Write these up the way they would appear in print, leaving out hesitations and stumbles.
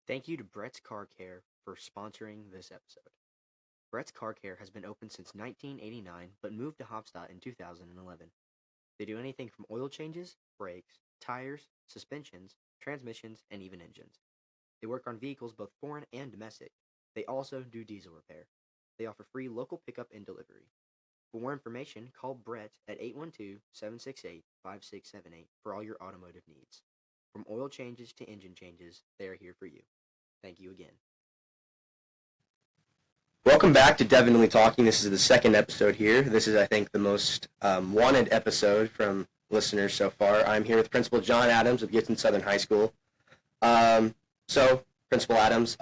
Thank you to Brett's Car Care for sponsoring this episode. Brett's Car Care has been open since 1989 but moved to Hopstadt in 2011. They do anything from oil changes, brakes, tires, suspensions, transmissions, and even engines. They work on vehicles both foreign and domestic. They also do diesel repair. They offer free local pickup and delivery. For more information, call Brett at 812-768-5678 for all your automotive needs. From oil changes to engine changes, they are here for you. Thank you again. Welcome back to Devinitly Talking. This is the second episode here. This is, I think, the most wanted episode from listeners so far. I'm here with Principal Jon Adams of Gibson Southern High-School. So, Principal Adams,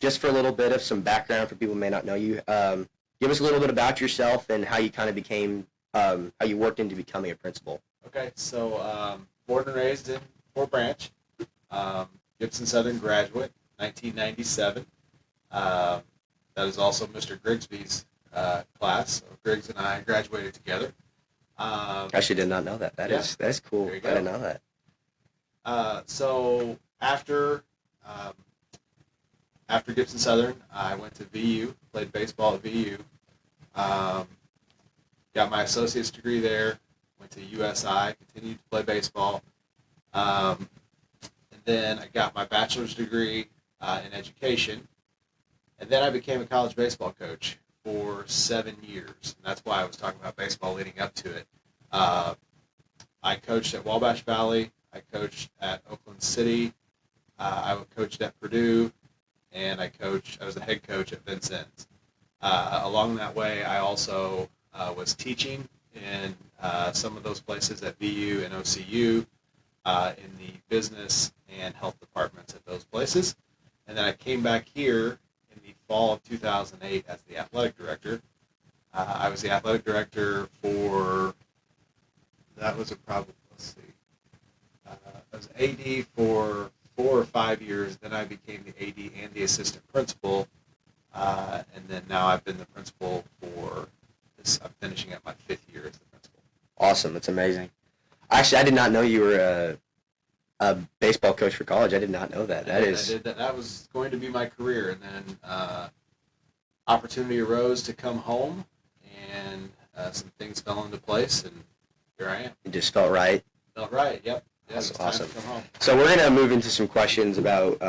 just for a little bit of some background for people who may not know you, give us a little bit about yourself and how you kind of became, how you worked into becoming a principal. Okay, so born and raised in Fort Branch, Gibson Southern graduate, 1997. That is also Mr. Grigsby's class. So Griggs and I graduated together. Actually did not know that. That is cool. I didn't know that. So after Gibson Southern, I went to VU, played baseball at VU. Got my associate's degree there. Went to USI, continued to play baseball. And then I got my bachelor's degree in education. And then I became a college baseball coach for 7 years. And that's why I was talking about baseball leading up to it. I coached at Wabash Valley. I coached at Oakland City. I coached at Purdue. And I was the head coach at Vincennes. Along that way, I also was teaching in some of those places at VU and OCU in the business and health departments at those places. And then I came back here in the fall of 2008 as the athletic director. I was the athletic director for, I was AD for 4 or 5 years. Then I became the AD and the assistant principal. And then now I've been the principal for this. I'm finishing up my 5th year as the principal. Awesome. That's amazing. Actually, I did not know you were a baseball coach for college. I did not know that. I did that. That was going to be my career, and then opportunity arose to come home, and some things fell into place, and here I am. It just felt right. Felt right. Yep. That's awesome. So we're gonna move into some questions about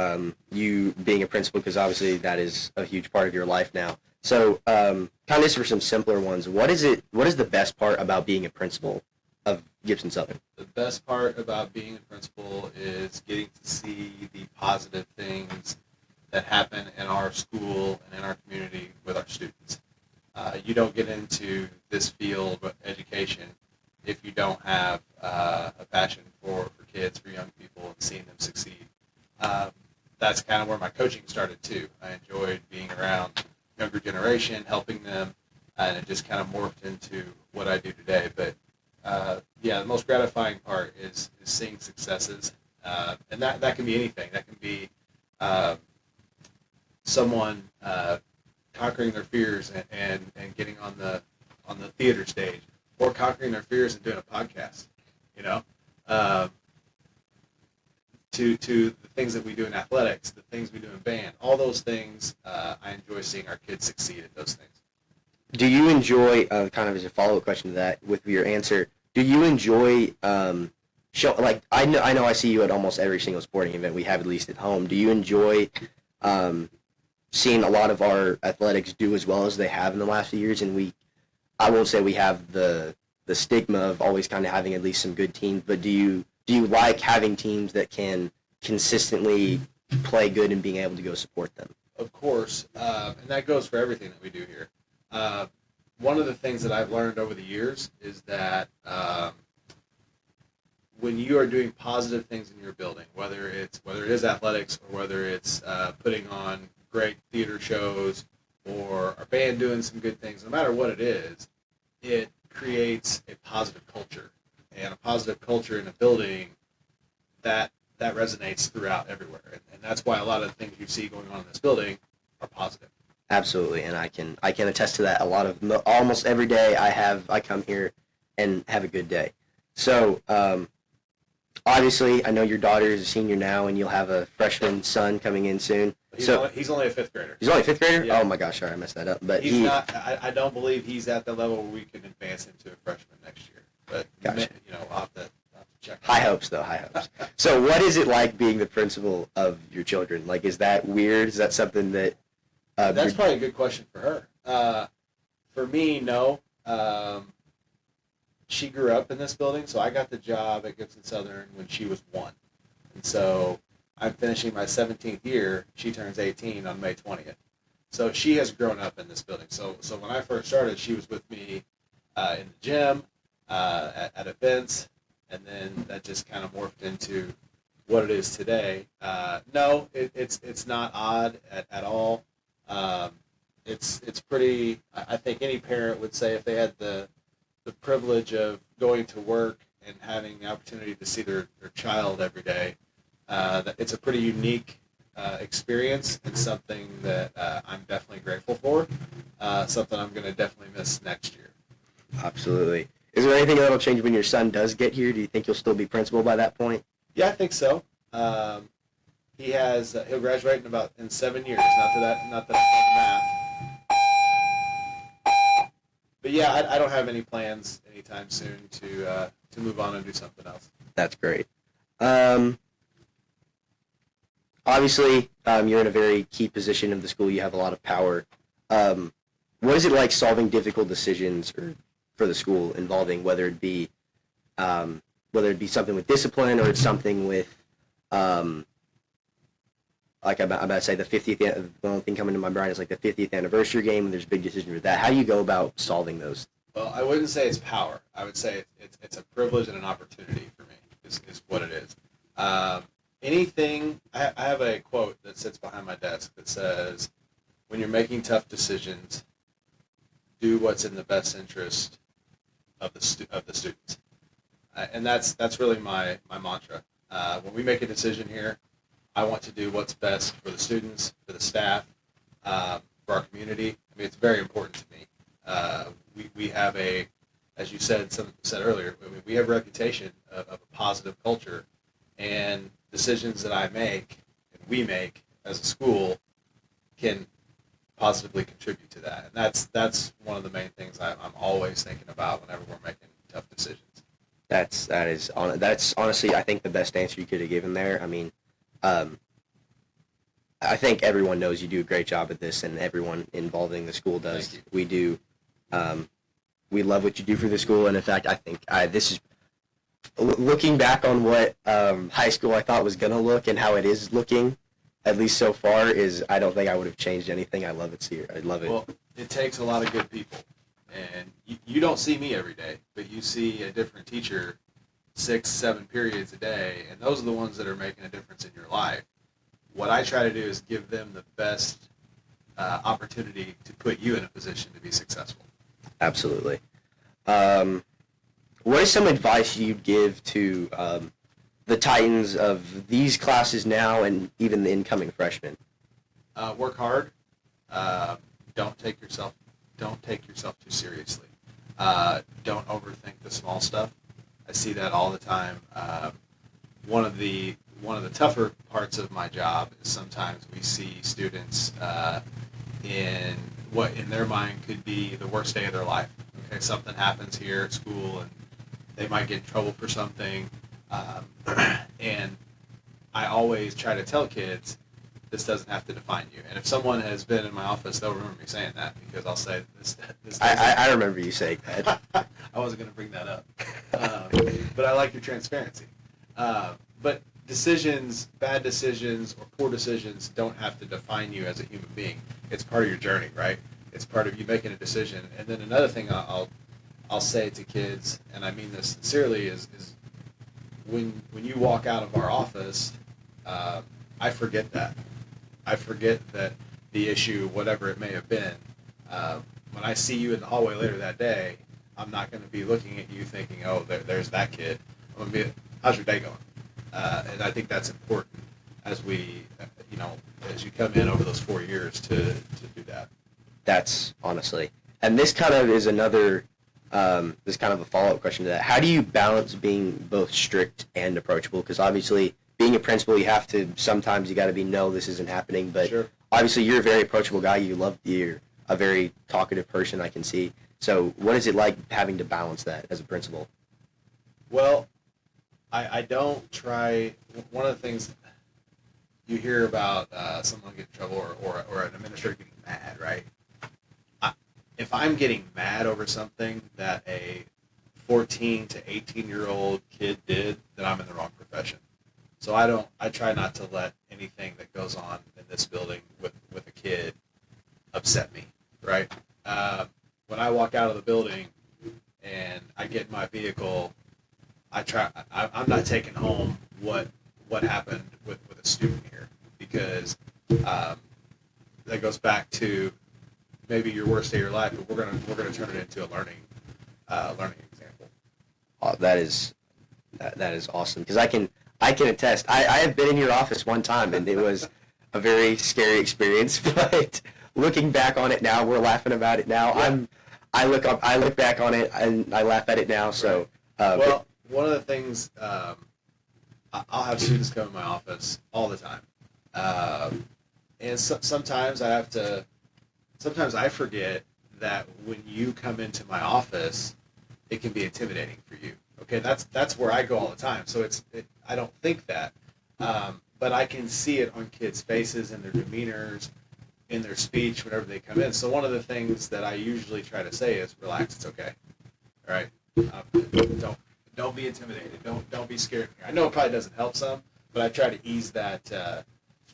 you being a principal, because obviously that is a huge part of your life now. So, kind of just for some simpler ones, what is the best part about being a principal of Gibson Southern? The best part about being a principal is getting to see the positive things that happen in our school and in our community with our students. You don't get into this field of education if you don't have a passion for kids, for young people, and seeing them succeed. That's kind of where my coaching started too. I enjoyed being around younger generation, helping them, and it just kind of morphed into what I do today. But the most gratifying part is seeing successes, and that can be anything. That can be someone conquering their fears and getting on the theater stage, or conquering their fears and doing a podcast. To the things that we do in athletics, the things we do in band, all those things, I enjoy seeing our kids succeed at those things. Do you enjoy, kind of as a follow-up question to that, with your answer, do you enjoy, I know I see you at almost every single sporting event we have, at least at home. Do you enjoy seeing a lot of our athletics do as well as they have in the last few years? And I won't say we have the stigma of always kind of having at least some good teams, but do you like having teams that can consistently play good and being able to go support them? Of course, and that goes for everything that we do here. One of the things that I've learned over the years is that when you are doing positive things in your building, whether it is athletics or whether it's putting on great theater shows or our band doing some good things, no matter what it is, it creates a positive culture. And a positive culture in a building that resonates throughout everywhere. And that's why a lot of the things you see going on in this building are positive. Absolutely, and I can attest to that. Almost every day I come here and have a good day. So Obviously, I know your daughter is a senior now, and you'll have a freshman son coming in soon. He's only a fifth grader. He's only a fifth grader? Yeah. Oh my gosh, sorry, I messed that up. But He's not. I don't believe he's at the level where we can advance him to a freshman next year. But Gotcha. I'll have to check. High hopes, though. High hopes. So, what is it like being the principal of your children? Like, is that weird? Is that something that? That's probably a good question for her. For me, no. She grew up in this building, so I got the job at Gibson Southern when she was 1. And so I'm finishing my 17th year. She turns 18 on May 20th. So she has grown up in this building. So when I first started, she was with me in the gym, at events, and then that just kind of morphed into what it is today. No, it's not odd at all. It's pretty. I think any parent would say if they had the privilege of going to work and having the opportunity to see their child every day, that it's a pretty unique experience and something that I'm definitely grateful for, something I'm going to definitely miss next year. Absolutely. Is there anything that'll change when your son does get here? Do you think you'll still be principal by that point? Yeah, I think so. He'll graduate in 7 years. Not that I'm on the math. But yeah, I don't have any plans anytime soon to move on and do something else. That's great. Obviously, you're in a very key position of the school. You have a lot of power. What is it like solving difficult decisions for the school involving whether it be something with discipline or it's something with like I'm about to say the 50th. The only thing coming to my brain is like the 50th anniversary game, and there's a big decision with that. How do you go about solving those? Well, I wouldn't say it's power. I would say it's a privilege and an opportunity for me. Is what it is. Anything. I have a quote that sits behind my desk that says, "When you're making tough decisions, do what's in the best interest of the students," and that's really my mantra. When we make a decision here, I want to do what's best for the students, for the staff, for our community. I mean, it's very important to me. We have as you said earlier, we have a reputation of a positive culture, and decisions that I make and we make as a school can positively contribute to that. And that's one of the main things I'm always thinking about whenever we're making tough decisions. That's honestly, I think, the best answer you could have given there. I mean, I think everyone knows you do a great job at this, and everyone involving the school does. Thank you. We do. We love what you do for the school, and in fact, I think this is looking back on what high school I thought was gonna look and how it is looking, at least so far. I don't think I would have changed anything. I love it here. I love it. Well, it takes a lot of good people, and you don't see me every day, but you see a different teacher 6-7 periods a day, and those are the ones that are making a difference in your life. What I try to do is give them the best opportunity to put you in a position to be successful. Absolutely. What is some advice you'd give to the Titans of these classes now and even the incoming freshmen? Work hard. Don't take yourself too seriously. Don't overthink the small stuff. I see that all the time. One of the tougher parts of my job is sometimes we see students in what in their mind could be the worst day of their life. Okay, something happens here at school and they might get in trouble for something, and I always try to tell kids this doesn't have to define you. And if someone has been in my office, they'll remember me saying that, because I'll say this. I remember you saying that. I wasn't going to bring that up, but I like your transparency. But bad decisions or poor decisions don't have to define you as a human being. It's part of your journey, right? It's part of you making a decision. And then another thing I'll say to kids, and I mean this sincerely, is when you walk out of our office, I forget that. I forget that the issue, whatever it may have been, when I see you in the hallway later that day, I'm not going to be looking at you thinking, oh, there's that kid. I'm going to be, how's your day going? And I think that's important as as you come in over those 4 years to do that. That's honestly, and this kind of is another this is kind of a follow-up question to that. How do you balance being both strict and approachable? Because obviously, being a principal, you have to, sometimes you got to be, no, this isn't happening. But Sure. obviously, you're a very approachable guy. You're a very talkative person, I can see. So what is it like having to balance that as a principal? Well, I don't try. One of the things you hear about someone get in trouble or an administrator getting mad, right? If I'm getting mad over something that a 14 to 18-year-old kid did, then I'm in the wrong profession. So I try not to let anything that goes on in this building with a kid upset me, right? When I walk out of the building and I get in my vehicle, I'm not taking home what happened with a student here, because that goes back to maybe your worst day of your life, but we're gonna turn it into a learning example. Oh, that is awesome, because I can attest. I have been in your office one time, and it was a very scary experience. But looking back on it now, we're laughing about it now. Yeah. I look back on it and I laugh at it now. So Well, one of the things, I'll have students come in my office all the time, and sometimes sometimes I forget that when you come into my office, it can be intimidating for you. Okay, that's where I go all the time. So I don't think that, but I can see it on kids' faces and their demeanors, in their speech whenever they come in. So one of the things that I usually try to say is, relax, it's okay. All right, don't be intimidated. Don't be scared. I know it probably doesn't help some, but I try to ease that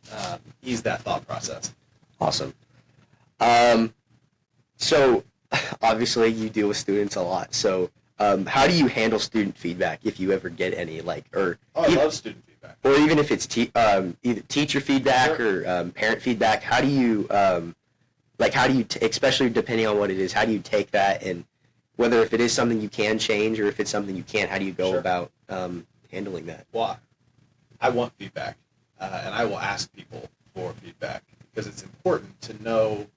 thought process. awesome. So obviously you deal with students a lot. So how do you handle student feedback, if you ever get any, I love student feedback. or even if it's either teacher feedback, sure, or parent feedback? How do you especially depending on what it is, how do you take that, and whether if it is something you can change or if it's something you can't, how do you go Sure. about handling that? Well, I want feedback, and I will ask people for feedback, because it's important to know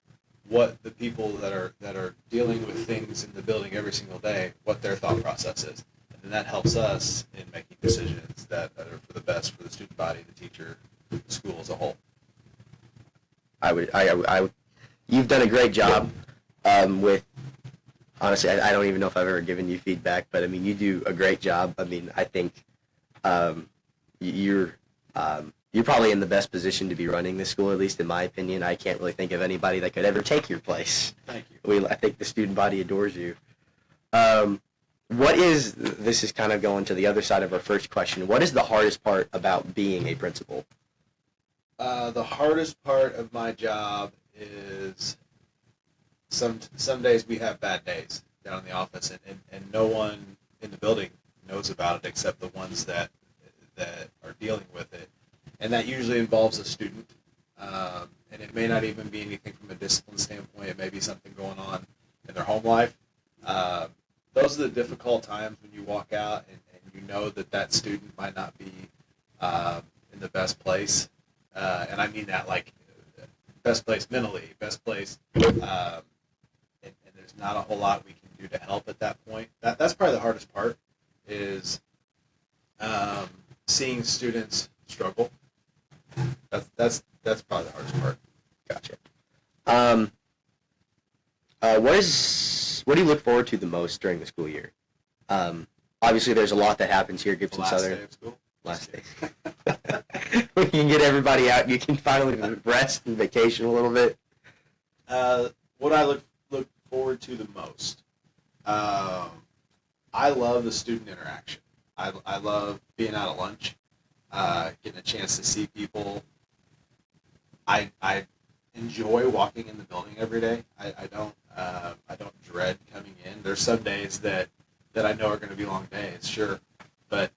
what the people that are dealing with things in the building every single day, what their thought process is, and then that helps us in making decisions that are for the best for the student body, the teacher, the school as a whole. I would. You've done a great job with. Honestly, I don't even know if I've ever given you feedback, but I mean, you do a great job. I mean, I think you're probably in the best position to be running this school, at least in my opinion. I can't really think of anybody that could ever take your place. Thank you. I think the student body adores you. This is kind of going to the other side of our first question. What is the hardest part about being a principal? The hardest part of my job is some days we have bad days down in the office, and no one in the building knows about it except the ones that are dealing with it. And that usually involves a student, and it may not even be anything from a discipline standpoint. It may be something going on in their home life. Those are the difficult times when you walk out and you know that student might not be in the best place. And I mean that like best place mentally, best place, and there's not a whole lot we can do to help at that point. That's probably the hardest part, is seeing students struggle. That's probably the hardest part. Gotcha. What do you look forward to the most during the school year? Obviously, there's a lot that happens here at Gibson Southern. Day of school. Last day. When you can get everybody out, you can finally rest and vacation a little bit. What I look forward to the most, I love the student interaction. I love being out at lunch, getting a chance to see people. I enjoy walking in the building every day. I don't dread coming in. There's some days that I know are going to be long days, sure, but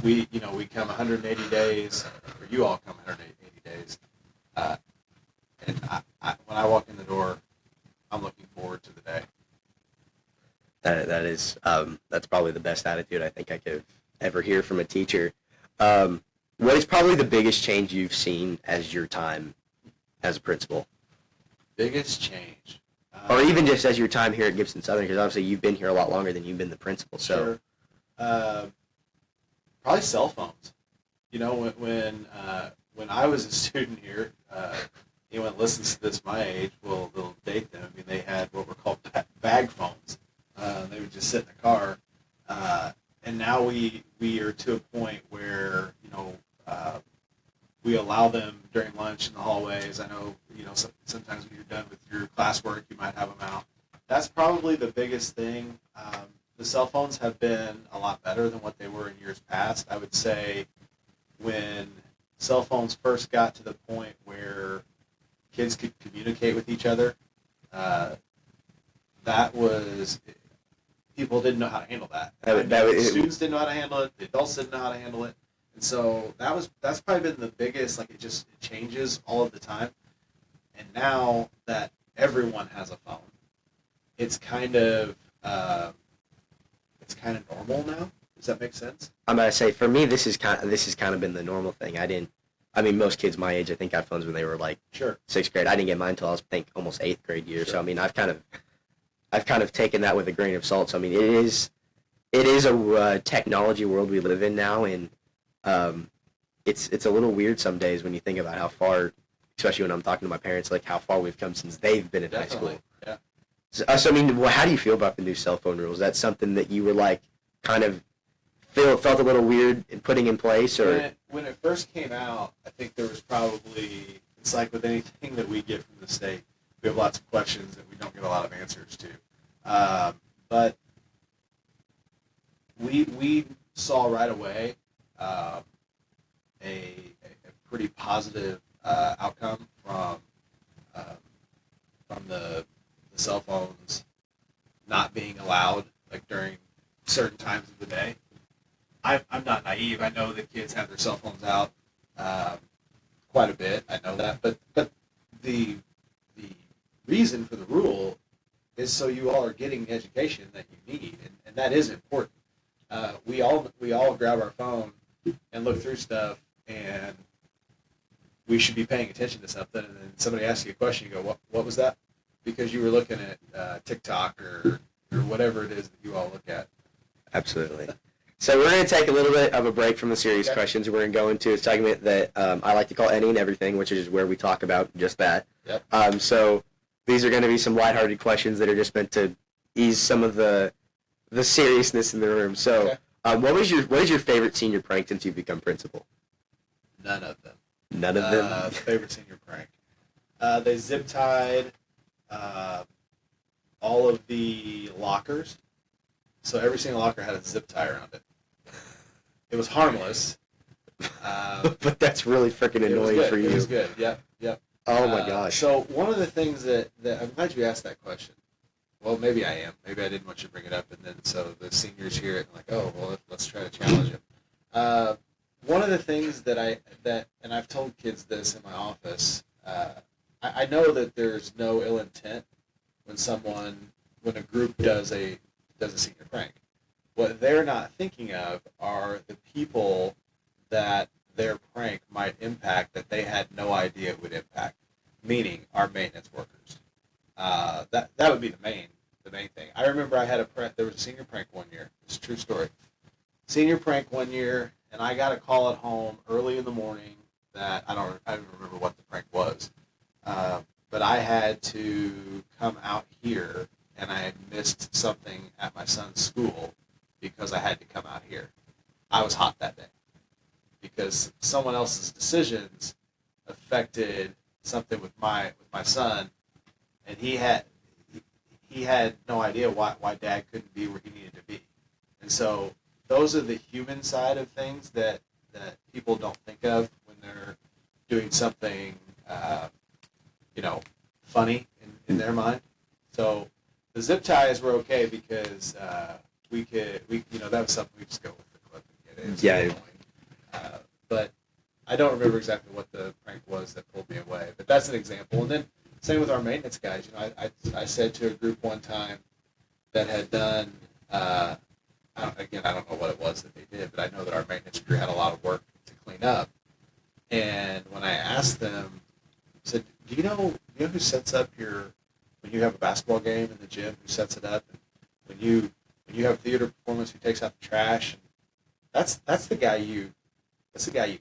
we come 180 days, or you all come 180 days, and when I walk in the door, I'm looking forward to the day. That's probably the best attitude I think I could ever hear from a teacher. What is probably the biggest change you've seen as your time as a principal? Biggest change. Or even just as your time here at Gibson Southern, because obviously you've been here a lot longer than you've been the principal. So, Sure. Probably cell phones. When I was a student here, anyone that listens to this my age will date them. I mean, they had what were called bag phones. They would just sit in the car, and now we are to a point where we allow them during lunch in the hallways. I know sometimes when you're done with your classwork, you might have them out. That's probably the biggest thing. The cell phones have been a lot better than what they were in years past. I would say when cell phones first got to the point where kids could communicate with each other, that was people didn't know how to handle that. Students didn't know how to handle it. The adults didn't know how to handle it, and so that's probably been the biggest. Like it changes all of the time, and now that everyone has a phone, it's kind of normal now. Does that make sense? I'm gonna say for me, this is kind of been the normal thing. I mean, most kids my age, I think, got phones when they were like sixth grade. I didn't get mine until I was, I think, almost eighth grade year. Sure. So I mean, I've kind of taken that with a grain of salt. So I mean, it is a technology world we live in now, and it's a little weird some days when you think about how far, especially when I'm talking to my parents, like how far we've come since they've been in high school. Yeah. So I mean, how do you feel about the new cell phone rules? Is that something that you were like kind of felt a little weird in putting in place, or when it first came out, I think there was probably, it's like with anything that we get from the state, we have lots of questions that we don't get a lot of answers to. But we saw right away a pretty positive outcome from the cell phones not being allowed like during certain times of the day. I'm not naive. I know that kids have their cell phones out quite a bit. I know that, but the reason for the rule is so you all are getting the education that you need, and that is important. We all grab our phone and look through stuff, and we should be paying attention to something. And then somebody asks you a question, you go, "What was that?" Because you were looking at TikTok or whatever it is that you all look at. Absolutely. So we're going to take a little bit of a break from the serious questions. We're going to go into a segment that I like to call Any and Everything, which is where we talk about just that. Yep. So these are going to be some lighthearted questions that are just meant to ease some of the seriousness in the room. So what is your favorite senior prank since you've become principal? None of them. None of them? Favorite senior prank. They zip-tied all of the lockers. So every single locker had a zip tie around it. It was harmless. But that's really freaking annoying for you. It was good. Yep. Oh my gosh. So one of the things that I'm glad you asked that question. Well, maybe I am. Maybe I didn't want you to bring it up, and then so the seniors hear it and like, oh, well, let's try to challenge him. One of the things that and I've told kids this in my office. I know that there's no ill intent when a group does a senior prank. What they're not thinking of are the people that their prank might impact that they had no idea it would impact, meaning our maintenance workers. That would be the main thing. I remember I had there was a senior prank one year. It's a true story. Senior prank one year, and I got a call at home early in the morning that I don't remember what the prank was, but I had to come out here, and I had missed something at my son's school because I had to come out here. I was hot that day because someone else's decisions affected something with my son, and he had no idea why Dad couldn't be where he needed to be. And so those are the human side of things that people don't think of when they're doing something funny in their mind. So the zip ties were okay because that was something we just go with the clip and get it. Yeah. But I don't remember exactly what the prank was that pulled me away. But that's an example. And then same with our maintenance guys. I said to a group one time that had done. I don't know what it was that they did, but I know that our maintenance crew had a lot of work to clean up. And when I asked them, I said, "Do you know who sets up your when you have a basketball game in the gym, who sets it up, and when you have a theater performance, who takes out the trash. That's the guy you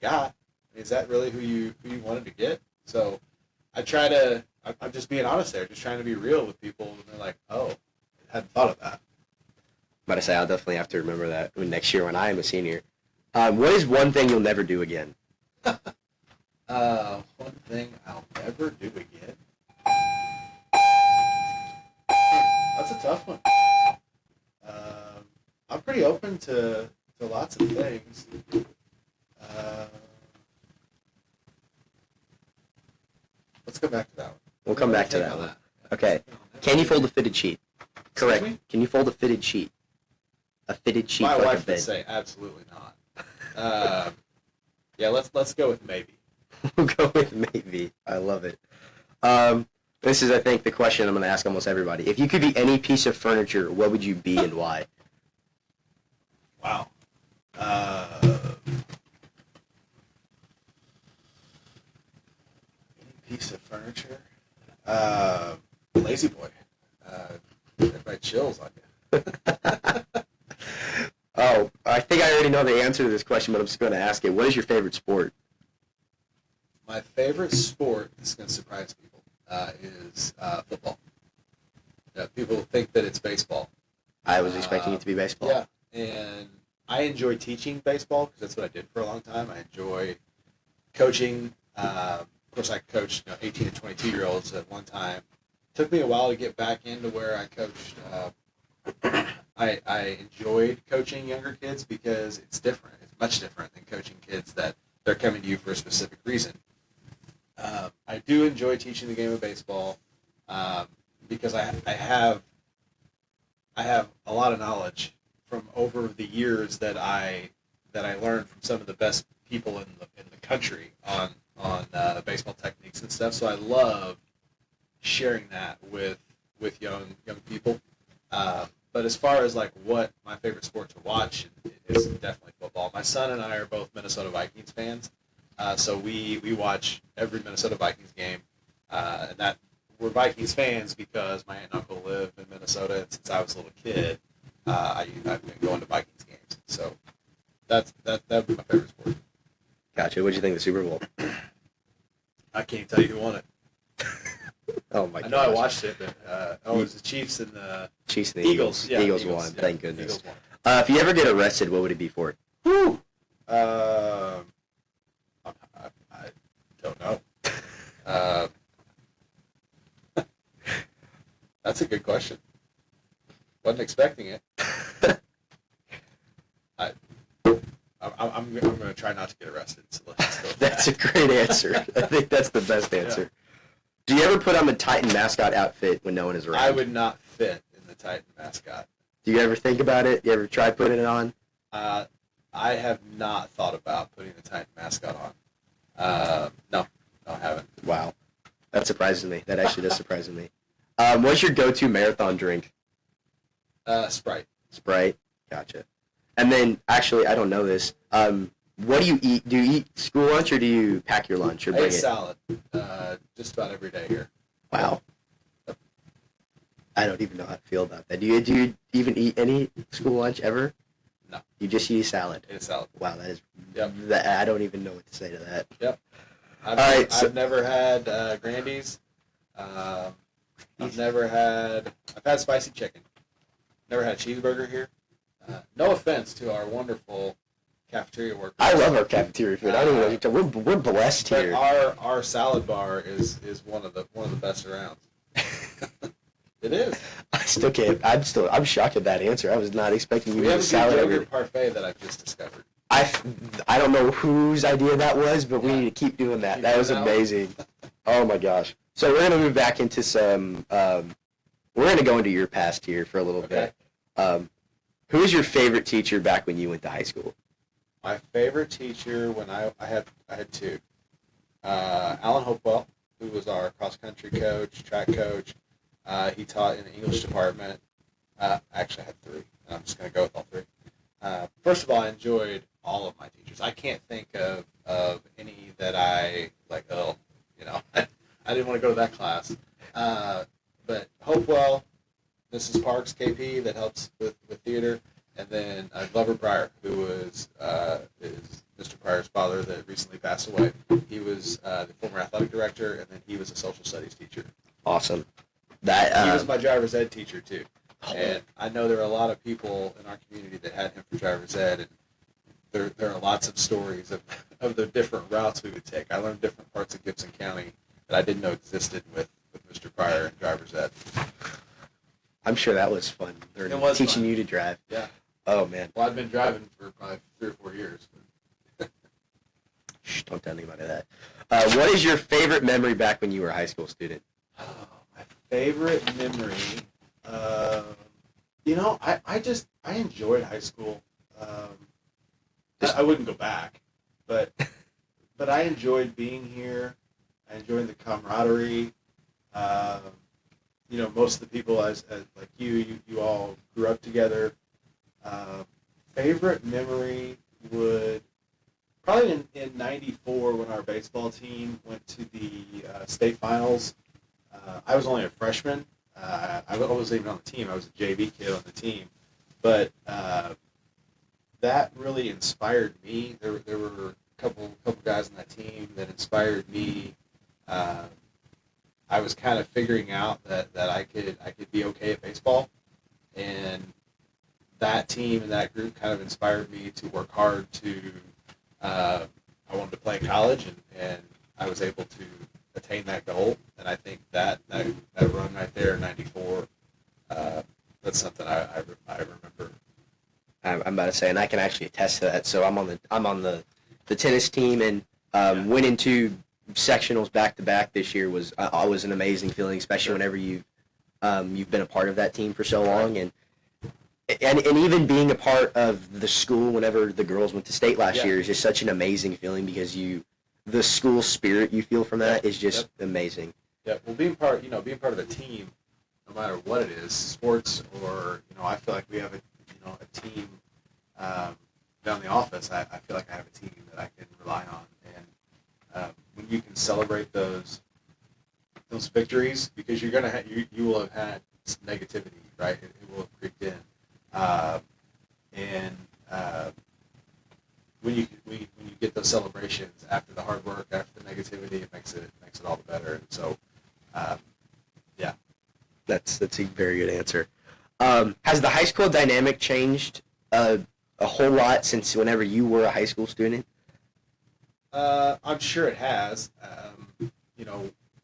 got. Is that really who you wanted to get? So I'm just being honest there, just trying to be real with people, and they're like, oh, I hadn't thought of that. But I say I'll definitely have to remember that next year when I am a senior. What is one thing you'll never do again? One thing I'll never do again. That's a tough one. I'm pretty open to lots of things. Let's go back to that one. We'll come back to that one. Okay. Can you fold a fitted sheet? Correct. Excuse me? Can you fold a fitted sheet? A fitted sheet My for like a wife would bed. say absolutely not. Yeah, let's go with maybe. We'll go with maybe. I love it. This is, I think, the question I'm going to ask almost everybody. If you could be any piece of furniture, what would you be and why? Wow. Any piece of furniture? Lazy boy. Everybody chills on you. Oh, I think I already know the answer to this question, but I'm just going to ask it. What is your favorite sport? My favorite sport, this is going to surprise people, is football. Yeah, people think that it's baseball. I was expecting it to be baseball. Yeah, and I enjoy teaching baseball because that's what I did for a long time. I enjoy coaching. Of course, I coached 18 to 22-year-olds at one time. It took me a while to get back into where I coached. I enjoyed coaching younger kids because it's different. It's much different than coaching kids that they're coming to you for a specific reason. I do enjoy teaching the game of baseball because I have a lot of knowledge from over the years that I learned from some of the best people in the country on baseball techniques and stuff. So I love sharing that with young people. But as far as like what my favorite sport to watch is definitely football. My son and I are both Minnesota Vikings fans, so we watch every Minnesota Vikings game, and that we're Vikings fans because my aunt and uncle live in Minnesota, and since I was a little kid, I've been going to Vikings games. So that would be my favorite sport. Gotcha. What did you think of the Super Bowl? I can't tell you who won it. Oh my god! I know I watched it, but it was the Chiefs and the Chiefs and the Eagles. Yeah, Eagles won. yeah, Thank goodness. Eagles won. If you ever get arrested, what would it be for? Woo! I don't know. That's a good question. Wasn't expecting it. I'm going to try not to get arrested. So let's go with That's that. a great answer. I think that's the best answer. Yeah. Do you ever put on the Titan mascot outfit when no one is around? I would not fit in the Titan mascot. Do you ever think about it? You ever try putting it on? I have not thought about putting the Titan mascot on. No, I haven't. Wow. That surprises me. That actually does surprise me. What's your go-to marathon drink? Sprite. Sprite? Gotcha. And then, actually, I don't know this. What do you eat? Do you eat school lunch or do you pack your lunch or I bring eat it? salad just about every day here. Wow. I don't even know how to feel about that. Do you even eat any school lunch ever? No. You just eat salad? I eat salad. Wow, that is... Yep. I don't even know what to say to that. Yep. I've never had Grandy's. I've had spicy chicken. Never had cheeseburger here. No offense to our wonderful cafeteria workers. I love our cafeteria food. I don't even know what you're talking. We're blessed But here. our salad bar is one of the best around. It is. I still can't. I'm shocked at that answer. I was not expecting you We to have eat a salad good every yogurt parfait that I've just discovered. I don't know whose idea that was, but we need to keep doing that. Keep That doing was that one? amazing. Oh my gosh. So we're gonna move back into some. We're gonna go into your past here for a little Okay. bit. Who was your favorite teacher back when you went to high school? My favorite teacher when I had two. Alan Hopewell, who was our cross country coach, track coach. He taught in the English department. Actually, I had three. And I'm just going to go with all three. First of all, I enjoyed all of my teachers. I can't think of any that I like. I didn't want to go to that class. But Hopewell, Mrs. Parks, KP, that helps with theater, and then Glover Pryor, who is Mr. Pryor's father that recently passed away. He was the former athletic director, and then he was a social studies teacher. Awesome. He was my driver's ed teacher, too. And I know there are a lot of people in our community that had him for driver's ed, and there are lots of stories of the different routes we would take. I learned different parts of Gibson County that I didn't know existed with Mr. Pryor and driver's ed. I'm sure that was fun. Teaching you to drive. Yeah. Oh, man. Well, I've been driving for probably 3 or 4 years. Shh, don't tell anybody that. What is your favorite memory back when you were a high school student? Oh, my favorite memory, I enjoyed high school. I wouldn't go back, but I enjoyed being here. I enjoyed the camaraderie. Most of the people, as like you all grew up together. Favorite memory would probably in '94 when our baseball team went to the state finals. I was only a freshman. I wasn't even on the team. I was a JV kid on the team. But that really inspired me. There were a couple guys on that team that inspired me. I was kind of figuring out that I could be okay at baseball, and that team and that group kind of inspired me to work hard I wanted to play in college, and I was able to attain that goal. And I think that run right there in '94, that's something I remember. I'm about to say, and I can actually attest to that. So I'm on the tennis team, and winning 2 sectionals back to back this year was always an amazing feeling, especially whenever you've been a part of that team for so long, and even being a part of the school whenever the girls went to state last year is just such an amazing feeling, because the school spirit you feel from that is just amazing. Yeah, well, being part of a team, no matter what it is, sports or I feel like we have a team down the office. I feel like I have a team that I can rely on, and when you can celebrate those victories, because you're gonna you will have had some negativity, right? It will have creeped in, and when you get those celebrations after the hard work, after the negativity, it makes it all the better. And so, yeah, that's a very good answer. Has the high school dynamic changed a whole lot since whenever you were a high school student? I'm sure it has.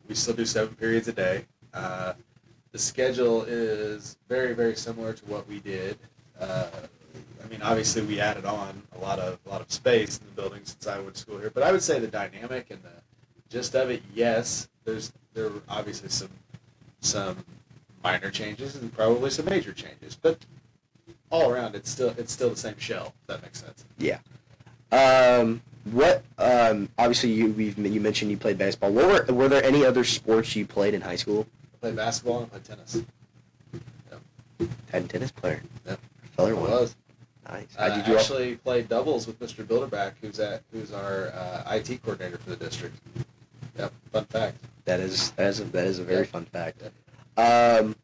We still do 7 periods a day. The schedule is very, very similar to what we did. Obviously we added on a lot of space in the building since I went to school here. But I would say the dynamic and the gist of it, yes, there were obviously some minor changes and probably some major changes, but all around it's still the same shell. If that makes sense. Yeah. Obviously you mentioned you played baseball. Were there any other sports you played in high school? I played basketball and I played tennis. Yep. Tennis player. Yep. Feller I was. Nice. I actually played doubles with Mr. Bilderback, who's our IT coordinator for the district. Yep. Fun fact. That is a very fun fact. Yep.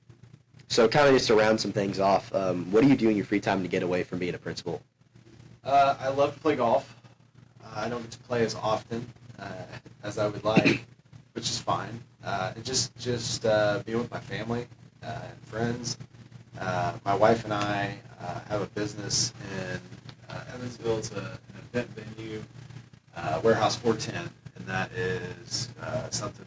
So kind of just to round some things off, what do you do in your free time to get away from being a principal? I love to play golf. I don't get to play as often as I would like, which is fine. And just being with my family and friends. My wife and I have a business in Evansville. It's an event venue, Warehouse 410, and that is something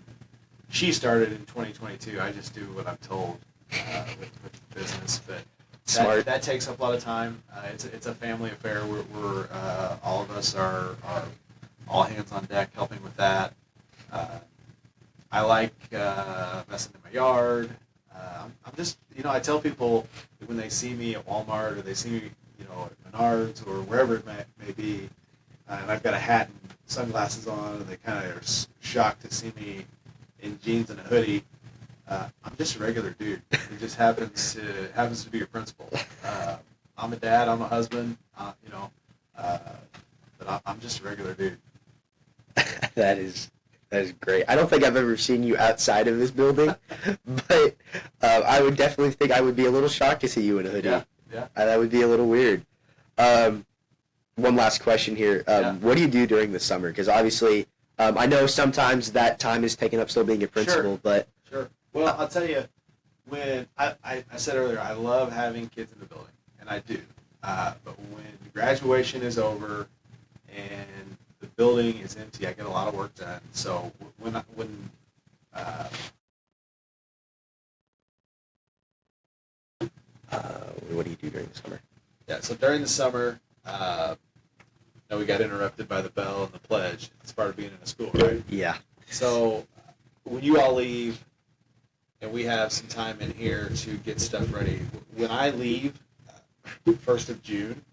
she started in 2022. I just do what I'm told with the business, but Smart. That takes up a lot of time. It's a family affair. We're all of us are all hands on deck helping with that. I like messing in my yard. I'm just, I tell people that when they see me at Walmart or they see me, at Menards or wherever it may be, and I've got a hat and sunglasses on, and they kind of are shocked to see me in jeans and a hoodie. I'm just a regular dude. It just happens to be a principal. I'm a dad. I'm a husband. But I'm just a regular dude. That's That is great. I don't think I've ever seen you outside of this building, but I would definitely think I would be a little shocked to see you in a hoodie. Yeah. That would be a little weird. One last question here. What do you do during the summer? Because obviously, I know sometimes that time is taken up still being a principal, but... Sure. Well, I'll tell you, when I said earlier, I love having kids in the building, and I do. But when graduation is over and the building is empty, I get a lot of work done. So what do you do during the summer? Yeah, so during the summer, we got interrupted by the bell and the pledge. It's part of being in a school, right? Yeah. So when you all leave and we have some time in here to get stuff ready, when I leave 1st of June,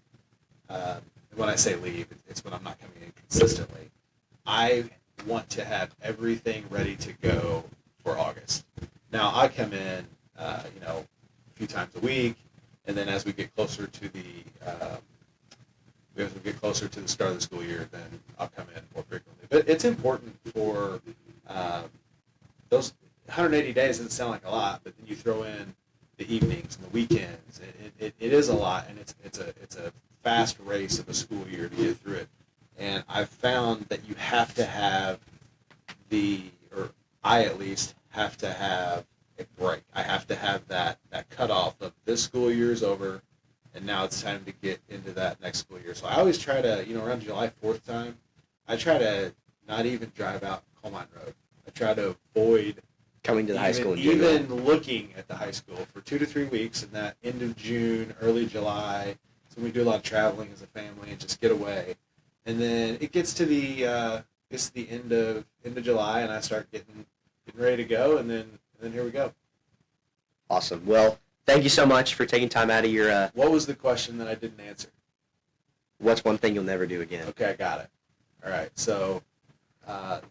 when I say leave, it's when I'm not coming in consistently, I want to have everything ready to go for August. Now, I come in, a few times a week, and then as we get closer to the start of the school year, then I'll come in more frequently. But it's important for those 180 days. Doesn't sound like a lot, but then you throw in the evenings and the weekends. It is a lot, and it's a fast race of a school year to get through it. And I've found that you have to have I at least have to have a break. I have to have that cutoff of this school year is over, and now it's time to get into that next school year. So I always try to, around July 4th time, I try to not even drive out Coal Mine Road. I try to avoid coming to the high school in general. Even looking at the high school for 2 to 3 weeks, and that end of June, early July. So we do a lot of traveling as a family and just get away. And then it gets to the end of July, and I start getting ready to go, and then here we go. Awesome. Well, thank you so much for taking time out of your... What was the question that I didn't answer? What's one thing you'll never do again? Okay, I got it. All right. So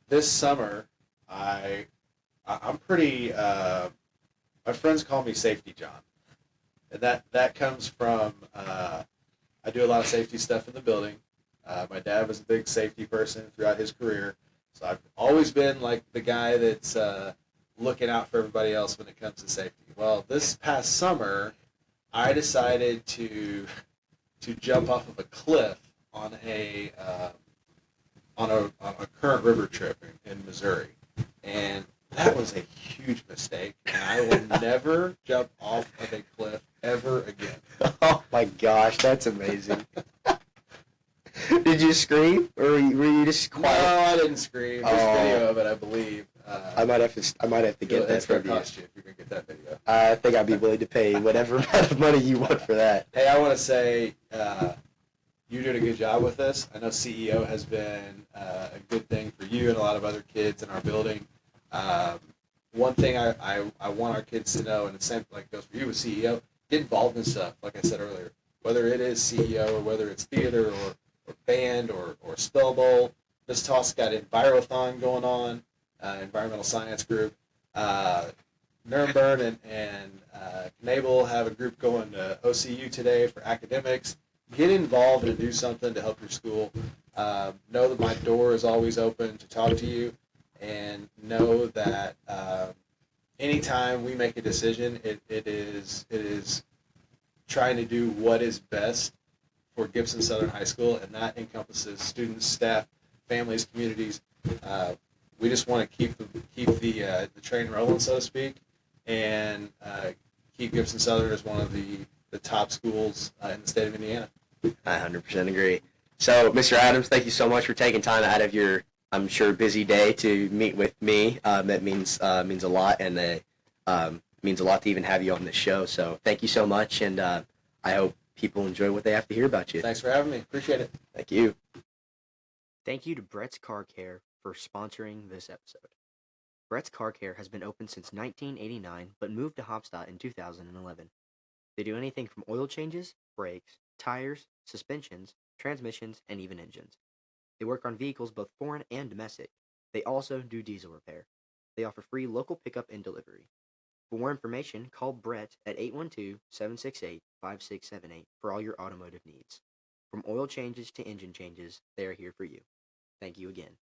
this summer, I'm pretty... my friends call me Safety John. And that comes from... I do a lot of safety stuff in the building. My dad was a big safety person throughout his career. So I've always been like the guy that's looking out for everybody else when it comes to safety. Well, this past summer, I decided to jump off of a cliff on a current river trip in Missouri, and that was a huge mistake. And I will never jump off of a cliff ever again. Oh my gosh, that's amazing. Did you scream, or were you just quiet? No, I didn't scream. There's video of it, I believe. I might have to get that It's going from to you. cost you if you're going to get that video. I think I'd be willing to pay whatever amount of money you want for that. Hey, I want to say you're doing a good job with this. I know CEO has been a good thing for you and a lot of other kids in our building. One thing I want our kids to know, and the same like goes for you with CEO, get involved in stuff, like I said earlier. Whether it is CEO or whether it's theater or band or spell bowl. This toss got Envirothon going on, environmental science group. Nuremberg and Knabel have a group going to OCU today for academics. Get involved and do something to help your school. Know that my door is always open to talk to you, and know that anytime we make a decision, it is trying to do what is best for Gibson Southern High School, and that encompasses students, staff, families, communities. We just want to keep the train rolling, so to speak, and keep Gibson Southern as one of the top schools in the state of Indiana. I 100% agree. So, Mr. Adams, thank you so much for taking time out of your, I'm sure, busy day to meet with me. That means a lot, and means a lot to even have you on this show. So, thank you so much, and I hope people enjoy what they have to hear about you. Thanks for having me. Appreciate it. Thank you. Thank you to Brett's Car Care for sponsoring this episode. Brett's Car Care has been open since 1989, but moved to Hopstadt in 2011. They do anything from oil changes, brakes, tires, suspensions, transmissions, and even engines. They work on vehicles both foreign and domestic. They also do diesel repair. They offer free local pickup and delivery. For more information, call Brett at 812-768-5678 for all your automotive needs. From oil changes to engine changes, they are here for you. Thank you again.